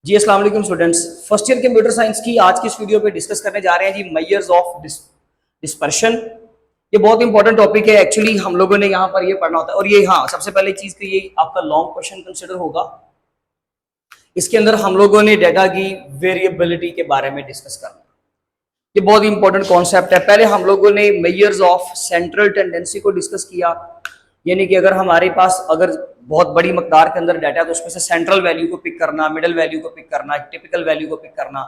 जी अस्सलाम वालेकुम students, first year computer science की आज की इस वीडियो पे डिस्कस करने जा रहे हैं जी मेजर्स ऑफ डिस्पर्शन। ये बहुत इंपॉर्टेंट टॉपिक है। एक्चुअली हम लोगों ने यहाँ पर ये पढ़ना होता है और ये हाँ सबसे पहले चीज तो ये आपका लॉन्ग क्वेश्चन कंसिडर होगा। इसके अंदर हम लोगों ने डाटा की वेरिएबिलिटी के बारे में डिस्कस करना। ये बहुत इंपॉर्टेंट कॉन्सेप्ट है। पहले हम लोगों ने मेजर्स ऑफ सेंट्रल टेंडेंसी को डिस्कस किया, यानी कि अगर हमारे पास अगर बहुत बड़ी मकदार के अंदर डाटा है तो उसमें से सेंट्रल वैल्यू को पिक करना, मिडिल वैल्यू को पिक करना, टिपिकल वैल्यू को पिक करना।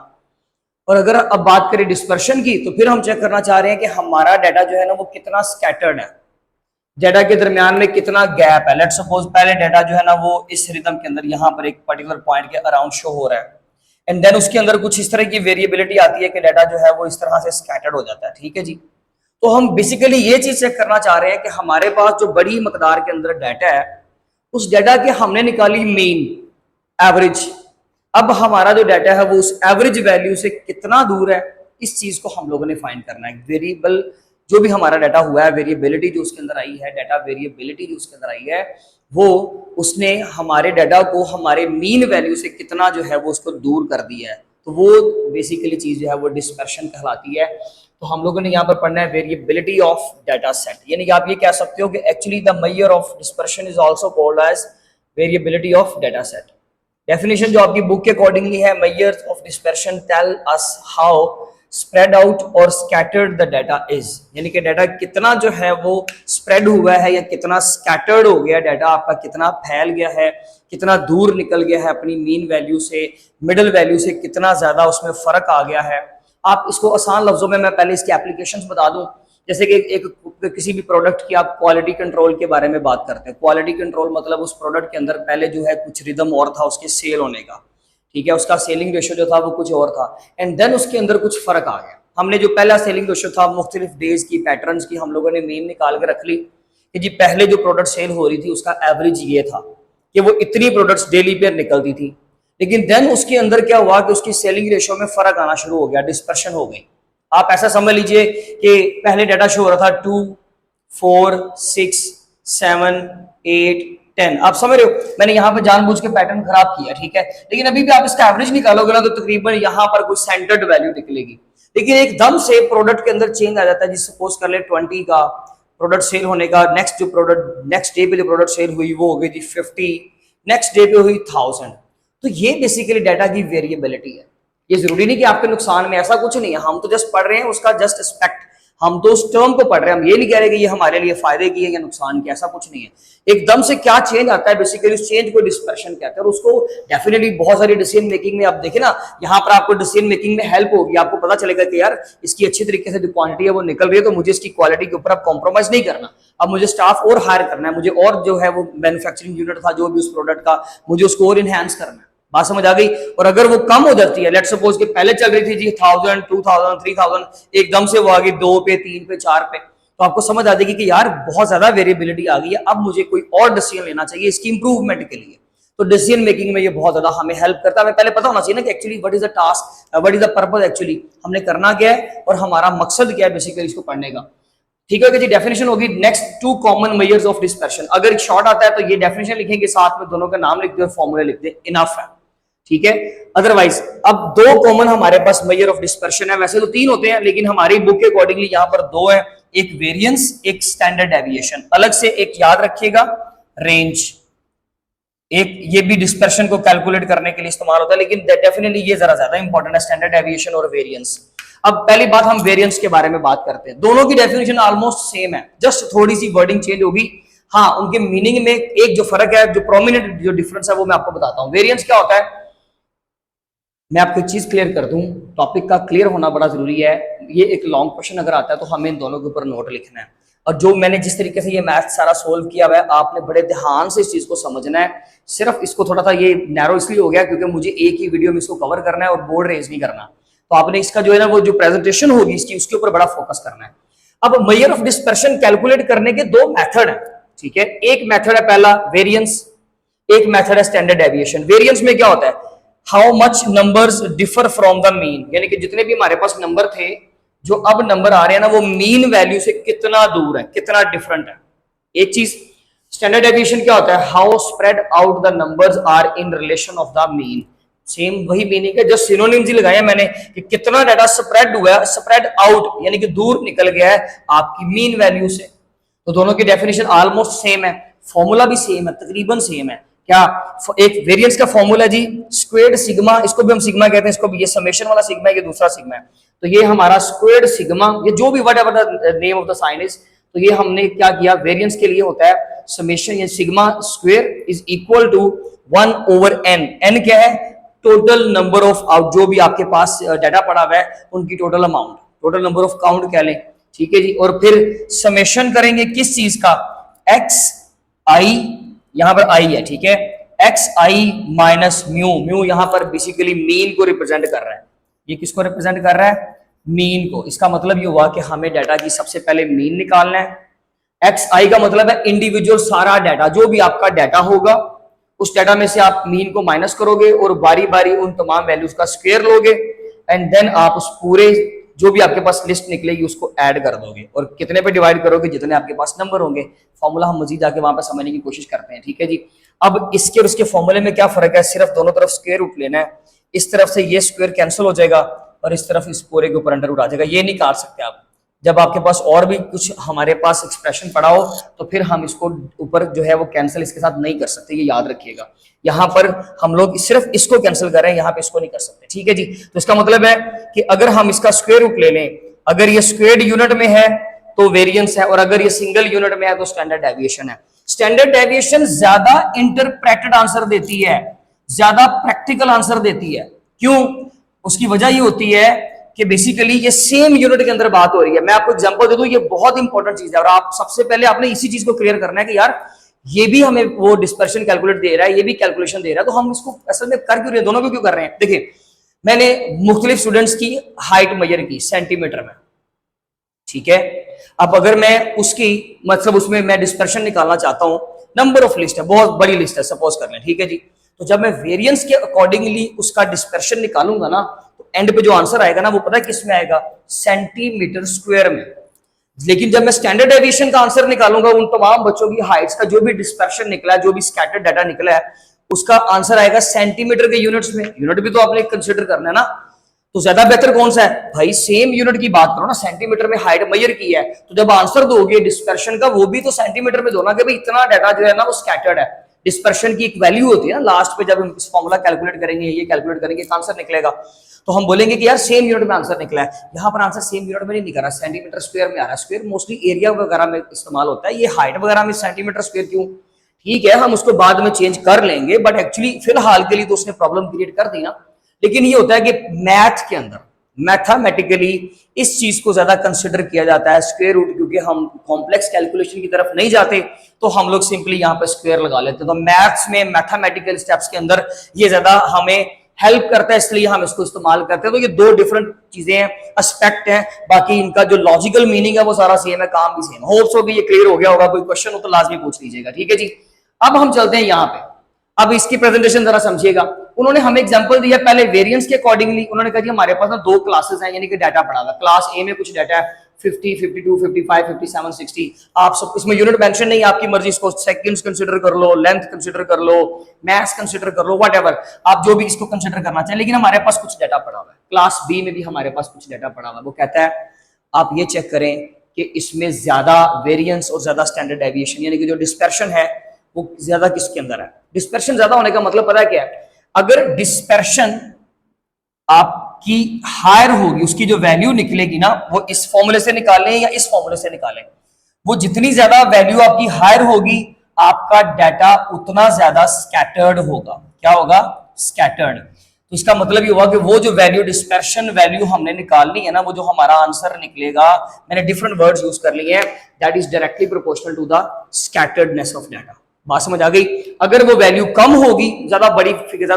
और अगर अब बात करें डिस्पर्शन की तो फिर हम चेक करना चाह रहे हैं कि हमारा डाटा जो है ना वो कितना स्कैटर्ड है, डाटा के दरमियान में कितना गैप है। लेट्स सपोज पहले डाटा जो है ना वो इस रिदम के अंदर यहाँ पर एक पर्टिकुलर पॉइंट के अराउंड शो हो रहा है एंड देन उसके अंदर कुछ इस तरह की वेरिएबिलिटी आती है कि डाटा जो है वो इस तरह से स्कैटर्ड हो जाता है। ठीक है जी, तो हम बेसिकली ये चीज चेक करना चाह रहे हैं कि हमारे पास जो बड़ी मकदार के अंदर डाटा है उस डाटा के हमने निकाली मीन एवरेज। अब हमारा जो डाटा है वो उस एवरेज वैल्यू से कितना दूर है, इस चीज को हम लोगों ने फाइंड करना है। वेरिएबल जो भी हमारा डाटा हुआ है, वेरिएबिलिटी जो उसके अंदर आई है, डाटा वेरिएबिलिटी जो उसके अंदर आई है, वो उसने हमारे डाटा को हमारे मीन वैल्यू से कितना जो है वो उसको दूर कर दिया है। तो वो बेसिकली चीज जो है वो डिस्पर्शन कहलाती है। तो हम लोगों ने यहाँ पर पढ़ना है वेरिएबिलिटी ऑफ डाटा सेट, यानी कि आप ये कह सकते हो कि actually the measure of dispersion is also called as variability of data set. Definition जो आपकी बुक के अकॉर्डिंगली है, measures of dispersion tell us how spread out और स्कैटर्ड द डाटा इज, यानी कि डाटा कितना जो है वो स्प्रेड हुआ है या कितना स्कैटर्ड हो गया, डाटा आपका कितना फैल गया है, कितना दूर निकल गया है अपनी मीन वैल्यू से, मिडिल वैल्यू से कितना ज्यादा उसमें फर्क आ गया है। आप इसको आसान लफ्जों में मैं पहले इसकी एप्लीकेशंस बता दूं। जैसे कि एक किसी भी प्रोडक्ट की आप क्वालिटी कंट्रोल के बारे में बात करते हैं। क्वालिटी कंट्रोल मतलब उस प्रोडक्ट के अंदर पहले जो है कुछ रिदम और था उसके सेल होने का, ठीक है, उसका सेलिंग रेशियो जो था वो कुछ और था एंड देन उसके अंदर कुछ फर्क आ गया। हमने जो पहला सेलिंग रेशियो था मुख्तलिफ डेज की पैटर्न्स की हम लोगों ने मीन निकाल के रख ली कि जी पहले जो प्रोडक्ट सेल हो रही थी उसका एवरेज ये था कि वो इतनी प्रोडक्ट्स डेली पे निकलती थी, लेकिन देन उसके अंदर क्या हुआ कि उसकी सेलिंग रेशियो में फर्क आना शुरू हो गया, डिस्पर्शन हो गई। आप ऐसा समझ लीजिए कि पहले डाटा शो हो रहा था 2, 4, 6, 7, 8, 10। आप समझ रहे हो, मैंने यहाँ पे जानबूझ के पैटर्न खराब किया, ठीक है, लेकिन अभी भी आप इसका एवरेज निकालोगे ना तो तकरीबन यहाँ पर कोई सेंटर्ड वैल्यू निकलेगी। लेकिन एकदम से प्रोडक्ट के अंदर चेंज आ जाता है। जिस सपोज कर ले 20 का प्रोडक्ट सेल होने का, नेक्स्ट जो प्रोडक्ट नेक्स्ट डे पे जो प्रोडक्ट सेल हुई वो हो गई थी 50, नेक्स्ट डे पे हुई 1000। तो ये बेसिकली डाटा की वेरिएबिलिटी है। ये जरूरी नहीं कि आपके नुकसान में, ऐसा कुछ नहीं है। हम तो जस्ट पढ़ रहे हैं उसका जस्ट एस्पेक्ट, हम तो उस टर्म को पढ़ रहे हैं। हम ये नहीं कह रहे कि ये हमारे लिए फायदे की है या नुकसान की, ऐसा कुछ नहीं है। एकदम से क्या चेंज आता है बेसिकली उस चेंज को डिस्पर्शन कहते हैं और उसको डेफिनेटली बहुत सारी डिसीजन मेकिंग में आप देखें ना, यहाँ पर आपको डिसीजन मेकिंग में हेल्प होगी। आपको पता चलेगा कि यार इसकी अच्छी तरीके से जो क्वांटिटी है वो निकल रही है तो मुझे इसकी क्वालिटी के ऊपर अब कॉम्प्रोमाइज नहीं करना, अब मुझे स्टाफ और हायर करना है, मुझे और जो है वो मैन्युफैक्चरिंग यूनिट था जो भी उस प्रोडक्ट का, मुझे उसको और इनहेंस करना है। बात समझ आ गई। और अगर वो कम हो जाती है, लेट्स सपोज कि पहले चल रही थी जी 1000, 2000, 3000, एकदम से वो आ गई 2 पे, 3 पे, 4 पे, तो आपको समझ आ जाएगी कि यार बहुत ज्यादा वेरिएबिलिटी आ गई है, अब मुझे कोई और डिसीजन लेना चाहिए इसकी इंप्रूवमेंट के लिए। तो डिसीजन मेकिंग में ये बहुत ज्यादा हमें हेल्प करता है। हमें पहले पता होना चाहिए ना कि actually what is the task, what is the purpose, actually हमने करना क्या है और हमारा मकसद क्या है बेसिकली इसको पढ़ने का। ठीक है जी, डेफिनेशन होगी next 2 common measures of dispersion. अगर शॉर्ट आता है तो ये डेफिनेशन लिखेंगे, साथ में दोनों का नाम लिख दो, फॉर्मूला लिख दे, इनफ है, ठीक है। अदरवाइज अब 2 कॉमन हमारे पास मेजर ऑफ डिस्पर्शन है। वैसे तो 3 होते हैं लेकिन हमारी बुक के अकॉर्डिंगली यहाँ पर 2 है, एक वेरिएंस, एक स्टैंडर्ड डेविएशन। अलग से एक याद रखिएगा रेंज, एक ये भी डिस्पर्शन को कैलकुलेट करने के लिए इस्तेमाल होता है, लेकिन डेफिनेटली ये जरा ज्यादा इंपॉर्टेंट है, स्टैंडर्ड डेविएशन और वेरिएंस। अब पहली बात हम वेरिएंस के बारे में बात करते हैं। दोनों की डेफिनेशन ऑलमोस्ट सेम है, जस्ट थोड़ी सी वर्डिंग चेंज होगी। हाँ, उनके मीनिंग में एक जो फर्क है, जो प्रोमिनेंट जो डिफरेंस है वो मैं आपको बताता हूं। वेरिएंस क्या होता है, मैं आपको एक चीज क्लियर कर दूं, टॉपिक का क्लियर होना बड़ा जरूरी है। ये एक लॉन्ग क्वेश्चन अगर आता है तो हमें इन दोनों के ऊपर नोट लिखना है, और जो मैंने जिस तरीके से ये मैथ सारा सोल्व किया हुआ है आपने बड़े ध्यान से इस चीज को समझना है। सिर्फ इसको थोड़ा सा ये नैरो इसलिए हो गया क्योंकि मुझे एक ही वीडियो में इसको कवर करना है और बोर्ड रेज नहीं करना, तो आपने इसका जो है ना वो जो प्रेजेंटेशन होगी इसकी उसके ऊपर बड़ा फोकस करना है। अब मेजर ऑफ डिस्पर्शन कैलकुलेट करने के 2 मेथड है, ठीक है। एक मेथड है पहला वेरिएंस, एक मेथड है स्टैंडर्ड डेविएशन। वेरिएंस में क्या होता है, how much numbers differ from the mean, यानी कि जितने भी हमारे पास नंबर थे, जो अब नंबर आ रहे हैं ना वो मीन वैल्यू से कितना दूर है, कितना डिफरेंट है, एक चीज। स्टैंडर्ड डेविएशन क्या होता है, how spread out the numbers are in relation of the mean, same वही मीनिंग है, जो सिनोनिम्स ही लगाया मैंने कि कितना डाटा स्प्रेड हुआ है, स्प्रेड आउट यानी कि दूर निकल गया है आपकी मीन वैल्यू से। तो दोनों की डेफिनेशन ऑलमोस्ट सेम है, फॉर्मूला भी सेम है, तकरीबन सेम है। क्या एक वेरिएंस का फॉर्मूला जी स्क्वायर्ड सिग्मा, इसको भी हम सिग्मा कहते हैं, इसको भी, ये समेशन वाला सिग्मा है, ये दूसरा सिग्मा है। तो ये हमारा स्क्वायर्ड सिग्मा, ये जो भी whatever the name of the sign is, तो ये हमने क्या किया, वेरिएंस के लिए होता है समेशन, ये sigma square is equal to 1/n। n क्या है, टोटल नंबर ऑफ जो भी आपके पास डाटा पड़ा हुआ है उनकी total amount, total number of count कह लें, ठीक है जी। और फिर समेशन करेंगे किस चीज का, एक्स आई, यहां पर आई है, ठीक है, एक्स आई माइनस म्यू, म्यू यहां पर बेसिकली मीन को रिप्रेजेंट कर रहा है। ये किसको रिप्रेजेंट कर रहा है, मीन को। इसका मतलब ये हुआ कि हमें डाटा की सबसे पहले मीन निकालना है। एक्स आई का मतलब है इंडिविजुअल सारा डाटा, जो भी आपका डाटा होगा उस डाटा में से आप मीन को माइनस करोगे और बारी बारी उन तमाम वैल्यूज का स्क्वायर लोगे एंड देन आप उस पूरे जो भी आपके पास लिस्ट निकलेगी उसको ऐड कर दोगे और कितने पे डिवाइड करोगे, जितने आपके पास नंबर होंगे। फॉर्मूला हम मजीद आके वहां पर समझने की कोशिश करते हैं, ठीक है जी। अब इसके और उसके फॉर्मूले में क्या फर्क है, सिर्फ दोनों तरफ स्क्वायर रूट लेना है। इस तरफ से ये स्क्वायर कैंसिल हो जाएगा और इस तरफ इस पूरे के ऊपर अंडर रूट आ जाएगा। ये नहीं काट सकते आप। जब आपके पास और भी कुछ हमारे पास एक्सप्रेशन पड़ा हो तो फिर हम इसको ऊपर जो है वो कैंसिल इसके साथ नहीं कर सकते, ये याद रखिएगा। यहाँ पर हम लोग सिर्फ इसको कैंसिल कर रहे हैं, यहाँ पे इसको नहीं कर सकते, ठीक है जी। तो इसका मतलब है कि अगर हम इसका स्क्वायर रूट ले लें, अगर ये स्क्वायर्ड यूनिट में है तो वेरिएंस है और अगर ये सिंगल यूनिट में है तो स्टैंडर्ड डेविएशन है। स्टैंडर्ड डेविएशन ज्यादा इंटरप्रेटेड आंसर देती है, ज्यादा प्रैक्टिकल आंसर देती है। क्यों? उसकी वजह ये होती है कि बेसिकली ये सेम यूनिट के अंदर बात हो रही है। मैं आपको एग्जांपल दे दूं, ये बहुत इंपॉर्टेंट चीज है और आप सबसे पहले आपने इसी चीज को क्लियर करना है कि यार ये भी हमें वो डिस्पर्शन कैलकुलेट दे रहा है, ये भी कैलकुलेशन दे रहा है, तो हम इसको असल में कर क्यों रहे हैं, दोनों को क्यों कर रहे हैं। देखिए मैंने मुख्तलिफ स्टूडेंट्स की हाइट मेजर की सेंटीमीटर में, ठीक है। अब अगर मैं उसकी मतलब उसमें मैं डिस्पर्शन निकालना चाहता हूं, नंबर ऑफ लिस्ट है, बहुत बड़ी लिस्ट है सपोज कर लें, ठीक है जी। तो जब मैं वेरिएंस के अकॉर्डिंगली उसका डिस्पर्शन निकालूंगा ना तो एंड पे जो आंसर आएगा ना वो पता है किस में आएगा, सेंटीमीटर स्क्वायर में। लेकिन जब मैं स्टैंडर्ड डेविएशन का आंसर निकालूंगा उन तमाम बच्चों की हाइट्स का जो भी डिस्पर्शन निकला है, जो भी स्कैटर्ड डाटा निकला है, उसका आंसर आएगा सेंटीमीटर के यूनिट्स में। यूनिट भी तो आपने कंसिडर करना है ना, तो ज्यादा बेहतर कौन सा है भाई, सेम यूनिट की बात करो ना, सेंटीमीटर में हाइट मेजर की है तो जब आंसर दोगे डिस्पर्शन का वो भी तो सेंटीमीटर में दो ना, कि भाई इतना डाटा जो है ना वो स्कैटर्ड है। डिस्पर्शन की एक वैल्यू होती है ना, लास्ट पे जब हम इस फॉर्मूला कैलकुलेट करेंगे, ये कैलकुलेट करेंगे, आंसर निकलेगा तो हम बोलेंगे कि यार सेम यूनिट में आंसर निकला है। यहाँ पर आंसर सेम यूनिट में नहीं निकल रहा, सेंटीमीटर स्क्वायर में आ रहा है। स्क्वायर मोस्टली एरिया वगैरह में इस्तेमाल होता है, ये हाइट वगैरह में सेंटीमीटर स्क्वायर क्यों, ठीक है हम उसको बाद में चेंज कर लेंगे, बट एक्चुअली फिलहाल के लिए तो उसने प्रॉब्लम क्रिएट कर दी ना। लेकिन ये होता है कि मैथ के अंदर मैथमेटिकली इस चीज को ज्यादा कंसिडर किया जाता है स्क्वायर रूट, क्योंकि हम कॉम्प्लेक्स कैलकुलेशन की तरफ नहीं जाते तो हम लोग सिंपली यहाँ पे स्क्वायर लगा लेते हैं। तो मैथ्स में मैथमेटिकल स्टेप्स के अंदर ये ज्यादा हमें हेल्प करता है, इसलिए हम इसको इस्तेमाल करते हैं। तो ये दो डिफरेंट चीजें हैं, एस्पेक्ट हैं, बाकी इनका जो लॉजिकल मीनिंग है वो सारा सेम है, काम भी सेम। होप्स हो कि ये क्लियर हो गया होगा, कोई क्वेश्चन हो तो लाजमी पूछ लीजिएगा, ठीक है जी। अब हम चलते हैं यहाँ पे, अब इसकी प्रेजेंटेशन जरा समझिएगा। उन्होंने हमें एग्जांपल दिया पहले वेरिएंस के अकॉर्डिंगली, उन्होंने कहा हमारे पास ना दो क्लासेस हैं, यानी कि डाटा पड़ा हुआ। क्लास ए में कुछ डाटा है 50, 52, 55, 57, 60, आप सब इसमें यूनिट मेंशन नहीं, आपकी मर्जी, इसको सेकंड्स कंसीडर कर लो, लेंथ कंसीडर कर लो, मैथ्स कंसीडर कर लो, व्हाटएवर आप जो भी इसको कंसीडर करना चाहें। लेकिन हमारे पास कुछ डाटा पड़ा हुआ है, क्लास बी में भी हमारे पास कुछ डाटा पड़ा हुआ है। वो कहता है आप ये चेक करें कि इसमें ज्यादा वेरिएंस और ज्यादा स्टैंडर्ड डेविएशन यानी कि जो डिस्पर्शन है वो ज्यादा किसके अंदर है। डिस्पर्शन ज्यादा होने का मतलब पता है क्या है, अगर डिस्पर्शन आपकी हायर होगी, उसकी जो वैल्यू निकलेगी ना वो इस फॉर्मूले से निकालें या इस फॉर्मूले से निकालें, वो जितनी ज्यादा वैल्यू आपकी हायर होगी आपका डाटा उतना ज्यादा स्कैटर्ड होगा। क्या होगा? स्कैटर्ड। तो इसका मतलब ये हुआ कि वो जो वैल्यू डिस्पर्शन वैल्यू हमने निकालनी है ना, वो जो हमारा आंसर निकलेगा, मैंने डिफरेंट वर्ड्स यूज कर लिए हैं, that is directly proportional to the scatteredness of data. बात समझ आ गई? अगर वो वैल्यू कम होगी, ज्यादा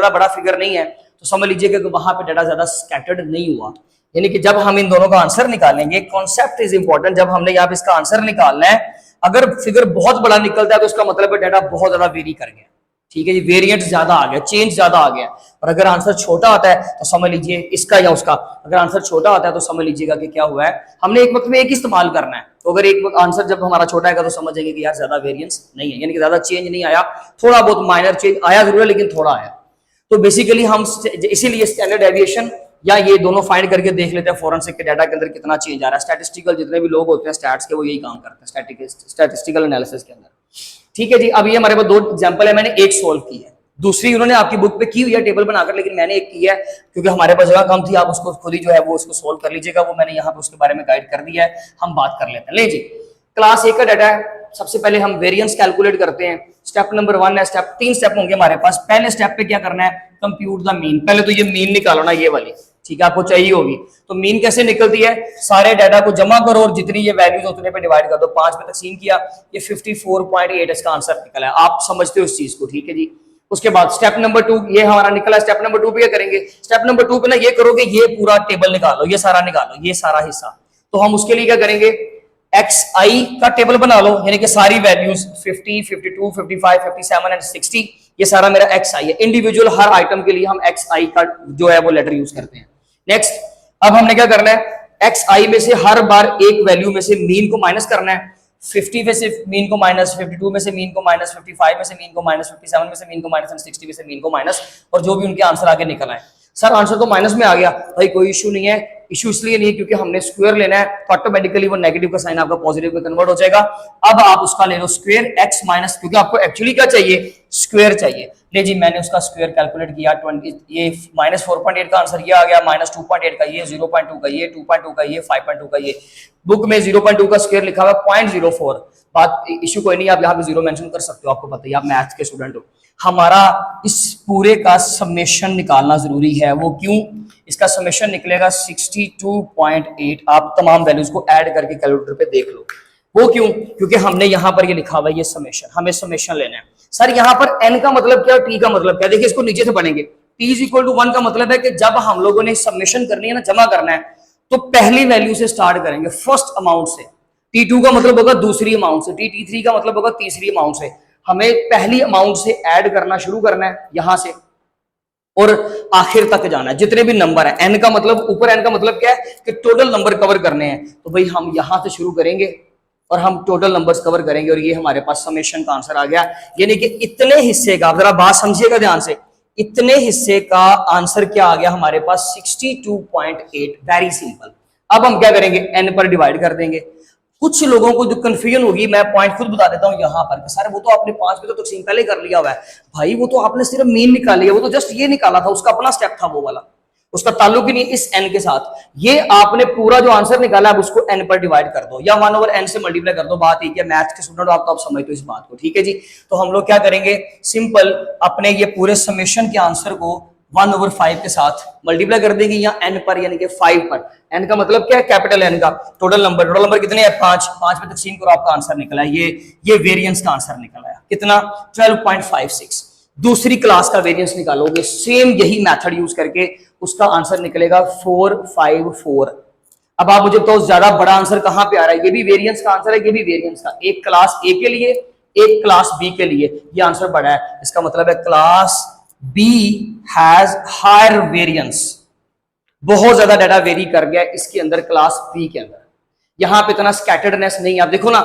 बड़ा फिगर नहीं है, तो समझ लीजिए कि वहां पे डाटा ज्यादा स्कैटर्ड नहीं हुआ। यानी कि जब हम इन दोनों का आंसर निकालेंगे, कॉन्सेप्ट इज इंपॉर्टेंट, जब हमने यहाँ पे इसका आंसर निकालना है, अगर फिगर बहुत बड़ा निकलता है तो उसका मतलब है डाटा बहुत ज्यादा वेरी कर गया, ठीक है जी, वेरिएंट ज्यादा आ गया, चेंज ज्यादा आ गया। और अगर आंसर छोटा आता है तो समझ लीजिए इसका या उसका, अगर आंसर छोटा आता है तो समझ लीजिएगा कि क्या हुआ है, हमने एक वक्त में एक ही इस्तेमाल करना है। तो अगर एक आंसर जब हमारा छोटा आएगा तो समझेंगे कि यार ज्यादा वेरिएंस नहीं है, यानी कि ज्यादा चेंज नहीं आया, थोड़ा बहुत माइनर चेंज आया जरूर है लेकिन थोड़ा आया। तो बेसिकली हम इसीलिए स्टैंडर्ड डेविएशन या ये दोनों फाइंड करके देख लेते हैं फोरेंसिक के डाटा के अंदर कितना चेंज आ रहा है। स्टैटिस्टिकल जितने भी लोग होते हैं स्टैट्स के, वो यही काम करते हैं स्टैटिस्टिकल एनालिसिस के अंदर। ठीक है जी, अब ये हमारे पास 2 एग्जांपल है, मैंने एक सोल्व की है, दूसरी उन्होंने आपकी बुक पे की हुई है टेबल बनाकर, लेकिन मैंने एक की है क्योंकि हमारे पास जगह कम थी। आप उसको खुद ही जो है वो उसको सोल्व कर लीजिएगा, वो मैंने यहाँ पे उसके बारे में गाइड कर दिया है, हम बात कर लेते हैं। ले जी, क्लास A का डाटा है। सबसे पहले हम वेरिएंस कैलकुलेट करते हैं। स्टेप नंबर 1 है, 3 स्टेप होंगे हमारे पास। पहले स्टेप पे क्या करना है, कंप्यूट द मीन। पहले तो ये मीन निकालो ना, ये वाली, ठीक है, आपको चाहिए होगी। तो मीन कैसे निकलती है, सारे डाटा को जमा करो और जितनी ये वैल्यूज उतने पे डिवाइड कर दो, 5 पे तकसीम किया, ये 54.8 इसका आंसर निकला है। आप समझते हो इस चीज को, ठीक है जी। उसके बाद स्टेप नंबर 2 ये हमारा निकला। स्टेप नंबर 2 पे क्या करेंगे, स्टेप नंबर 2 पे ना ये करोगे, ये पूरा टेबल निकालो, ये सारा निकालो, ये सारा हिस्सा। तो हम उसके लिए क्या करेंगे, xi का टेबल बना लो, यानी कि सारी वैल्यूज 50, 52, 55, 57 एंड 60, ये सारा मेरा xi है। इंडिविजुअल हर आइटम के लिए हम xi का जो है वो लेटर यूज करते हैं। नेक्स्ट, अब हमने क्या करना है, xi में से हर बार एक वैल्यू में से मीन को माइनस करना है। 50 में से मीन को माइनस, 52 में से मीन को माइनस, 55 में से मीन को माइनस, 57 में से मीन को माइनस, 60 में से मीन को माइनस, और जो भी उनके आंसर आगे निकल आए। सर आंसर तो माइनस में आ गया, भाई कोई इशू नहीं है। इशू इसलिए नहीं क्योंकि हमने स्क्वायर लेना है, तो ऑटोमेटिकली वो नेगेटिव का साइन आपका पॉजिटिव में कन्वर्ट हो जाएगा। अब आप उसका ले लो स्क्वायर x माइनस, क्योंकि आपको एक्चुअली क्या चाहिए, स्क्वायर चाहिए। ले जी, मैंने उसका स्क्वायर कैलकुलेट किया, 20, ये -4.8 का आंसर ये आ गया, -2.8 का ये, 0.2 का ये, 2.2 का ये, 5.2 का ये। बुक में 0.2 का स्क्वायर लिखा हुआ है 0.04। बात इशू कोई नहीं, आप यहाँ पे 0 मेंशन कर सकते हो, आपको पता है आप मैथ्स के स्टूडेंट हो। हमारा इस पूरे का समेशन निकालना जरूरी है। वो क्यों, इसका समेशन निकलेगा 62.8। आप तमाम वैल्यूज को ऐड करके कैलकुलेटर पे देख लो। वो क्यों, क्योंकि हमने यहाँ पर ये लिखा हुआ है ये समेशन, हमें समेशन लेना है। सर यहाँ पर n का मतलब क्या, t का मतलब क्या, देखिए इसको नीचे से पढ़ेंगे। t = 1 का मतलब है कि जब हम लोगों ने समेशन करनी है ना, जमा करना है, तो पहली वैल्यू से स्टार्ट करेंगे, फर्स्ट अमाउंट से। t2 का मतलब होगा दूसरी अमाउंट से, t3 का मतलब होगा तीसरी अमाउंट से। हमें पहली अमाउंट से ऐड करना शुरू करना है यहां से, और आखिर तक जाना है जितने भी नंबर है। n का मतलब, ऊपर n का मतलब क्या है कि टोटल नंबर कवर करने हैं। तो भाई हम यहां से शुरू करेंगे और हम टोटल नंबर्स कवर करेंगे, और ये हमारे पास समेशन का आंसर आ गया। यानी कि इतने हिस्से का, जरा बात समझिएगा ध्यान से, इतने हिस्से का आंसर क्या आ गया हमारे पास, 62.8। Very simple. अब हम क्या करेंगे, n पर डिवाइड कर देंगे। कुछ लोगों को जो कंफ्यूजन होगी, मैं पॉइंट खुद बता देता हूं यहाँ पर, सर वो तो आपने 5 पे तो तकसीम पहले कर लिया हुआ है। भाई वो तो आपने सिर्फ मीन निकाली है, वो तो जस्ट ये निकाला था, उसका अपना स्टेप था वो वाला, उसका ताल्लुक ही नहीं इस n के साथ। ये आपने पूरा जो आंसर निकाला है उसको n पर डिवाइड कर दो या 1/n से मल्टीप्लाई कर दो। बात एक है, मैथ्स के स्टूडेंट आप तो आप समझते हो इस बात को, ठीक है जी। तो हम लोग क्या करेंगे, सिंपल अपने ये पूरे समेशन के आंसर को 1/5 के साथ मल्टीप्लाई कर देंगे, या n पर यानी कि 5 पर। n का मतलब क्या है, कैपिटल N का टोटल नंबर कितने हैं, 5 पे तकसीम करो, आपका आंसर निकला है ये वेरिएंस का आंसर निकला है कितना, 12.56। दूसरी क्लास का वेरिएंस निकालोगे सेम यही मेथड यूज करके, उसका आंसर निकलेगा 454। अब आप मुझे तो ज्यादा बड़ा आंसर कहां पे आ रहा है, ये भी वेरिएंस का आंसर है, ये भी वेरिएंस का, एक क्लास A के लिए एक क्लास B के लिए, ये आंसर बड़ा है। इसका मतलब है class B has higher variance, बहुत ज्यादा डाटा वेरी कर गया इसके अंदर क्लास B के अंदर। यहां पे इतना स्कैटर्डनेस नहीं, आप देखो ना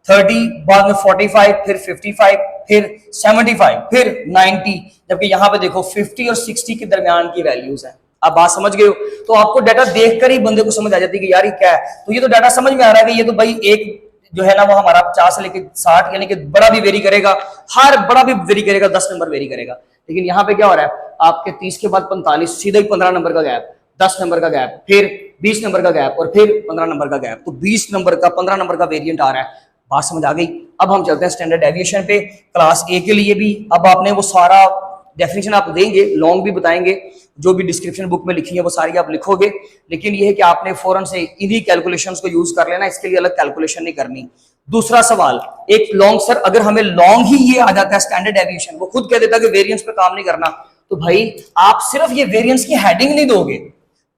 30, बाद में 45, फिर 55, फिर 75, फिर 90, जबकि यहां पे देखो 50 और 60 के दरमियान की वैल्यूज हैं। आप बात समझ गए हो, तो आपको डाटा देखकर ही बंदे को समझ आ जाती है कि यार ये क्या है। तो ये तो डाटा समझ में आ रहा है कि ये तो भाई एक जो है ना वो हमारा 50 से लेकर 60, यानी कि बड़ा भी वेरी करेगा, हर बड़ा भी वेरी करेगा, 10 नंबर वेरी करेगा। लेकिन यहाँ पे क्या हो रहा है, आपके 30 के बाद 45, सीधा ही 15 नंबर का गैप, 10 नंबर का गैप, फिर 20 नंबर का गैप, और फिर 15 नंबर का गैप। तो 20 नंबर का 15 नंबर का वेरिएंट आ रहा है। बात समझ आ गई। अब हम चलते हैं स्टैंडर्ड डेविएशन पे, क्लास A के लिए भी। अब आपने वो सारा डेफिनेशन आप देंगे, लॉन्ग भी बताएंगे, जो भी डिस्क्रिप्शन बुक में लिखी है वो सारी आप लिखोगे, लेकिन ये है कि आपने फौरन से इन्हीं कैलकुलेशंस को यूज कर लेना, इसके लिए अलग कैलकुलेशन नहीं करनी। दूसरा सवाल, एक लॉन्ग, सर अगर हमें लॉन्ग ही ये आ जाता है स्टैंडर्ड डेविएशन, वो खुद कह देता है कि वेरिएंस पे काम नहीं करना, तो भाई आप सिर्फ ये वेरिएंस की हेडिंग नहीं दोगे,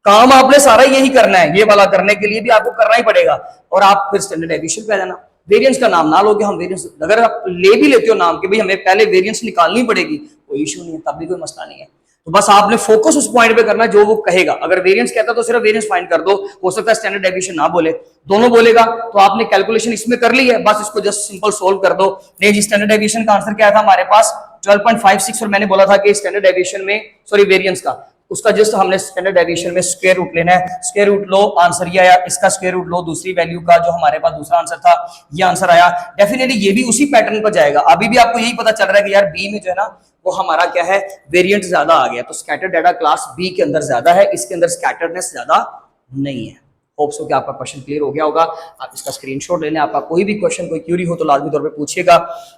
काम आपने सारा यही करना है। ये वाला करने के लिए भी आपको करना ही पड़ेगा, और आप फिर स्टैंडर्ड डेविएशन पे आ जाना। वेरिएंस का नाम ना लोगे, हम वेरिएंस अगर आप ले भी लेते हो नाम के, भाई हमें पहले वेरिएंस निकालनी पड़ेगी, कोई इशू नहीं है, तब भी कोई मसला नहीं है। तो बस आपने फोकस उस पॉइंट पे करना जो वो कहेगा। अगर वेरिएंस कहता तो सिर्फ वेरिएंस फाइंड कर दो, हो सकता है स्टैंडर्ड डेविएशन ना बोले, दोनों बोलेगा, तो आपने कैलकुलेशन इसमें कर ली है, बस इसको जस्ट सिंपल सोल्व कर दो। नहीं जी, स्टैंडर्ड डेविएशन का आंसर क्या था हमारे पास, 12.56 और मैंने बोला था कि स्टैंडर्ड डेविएशन में सॉरी वेरिएंस का उसका जस्ट हमने स्टैंडर्ड डेविएशन में स्क्वायर रूट लेना है, स्क्वायर रूट लो, आंसर ये आया, इसका स्क्वायर रूट लो दूसरी वैल्यू का, जो हमारे पास दूसरा आंसर था ये आंसर आया। डेफिनेटली ये भी उसी पैटर्न पर जाएगा। अभी भी आपको यही पता चल रहा है कि यार बी में जो है ना वो हमारा क्या है, वेरिएंट ज्यादा आ गया, तो स्कैटर्ड डाटा क्लास बी के अंदर ज्यादा है, इसके अंदर स्कैटर्डनेस ज्यादा नहीं है। होप सो कि आपका क्वेश्चन क्लियर हो गया होगा। आप इसका स्क्रीनशॉट ले लें, आपका कोई भी क्वेश्चन कोई क्यूरी हो तो लाजमी तौर पे पूछिएगा,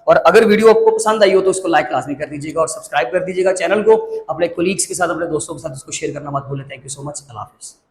और अगर वीडियो आपको पसंद आई हो तो उसको लाइक लाजमी कर दीजिएगा और सब्सक्राइब कर दीजिएगा चैनल को। अपने कोलीग्स के साथ, अपने दोस्तों के साथ इसको शेयर करना मत भूलें। Thank you so much. अल्लाह हाफिज़।